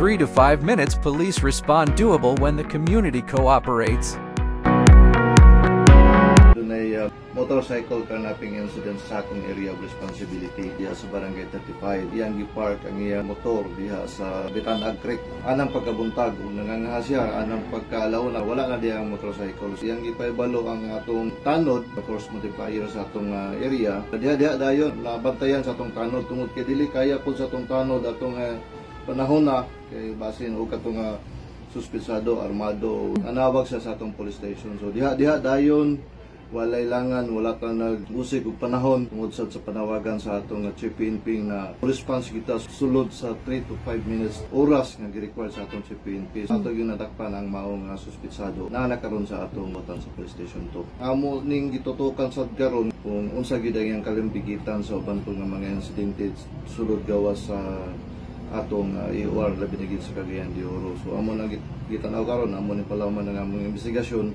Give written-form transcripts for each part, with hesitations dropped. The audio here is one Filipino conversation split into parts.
3 to 5 minutes. Police respond doable when the community cooperates. Doon ay motorcycle carnapping incident sa akong area of responsibility diha sa Barangay 35. Iyang gipark ang iyang motor diha sa Bitanag Creek. Anang pagkabuntag ug nangangahasya anang pagkaalauna wala na diha ang motorcycle. Iyang gipaybalo ang atong tanod, force multiplier sa atong area. Diha dayon nabantayan sa atong tanod tungod kay dili kaya pud sa atong tanod atong panahon na kay basin og katong suspetsado armado nanawag siya sa atong police station. So diha dayon walay langan, wala ka nag-usig og panahon tungod sa panawagan sa atong Chief PNP na response kita sulod sa 3 to 5 minutes oras nga gi-require sa atong Chief PNP. Sa ato ginadakpan ang maong suspetsado na nakaron sa atong botan sa police station 2. Amo ning gitutukan sa karon kung unsa gid ang kalimbigitan sa uban nga mga insidente sulod gawas sa atong EOR labi na gid sa Cagayan de Oro. So amo na gitanaw karon amo ni palawman nga among investigasyon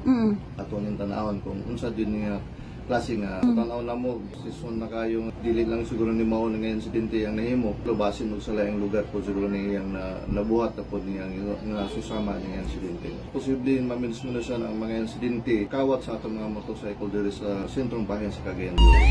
ato ning tan-awon kung unsa din nga klase nga tan-aw namo sison na kayo dili lang siguro ni mao nga insidente ang nahimo pero basin og sa laing lugar po siguro niyang nabuhat na pod niyang nga susama ning insidente. Posible mamensyonasyon ang mga insidente kawat sa atong mga motorcycle diri sa sentrong bahin sa Cagayan de Oro.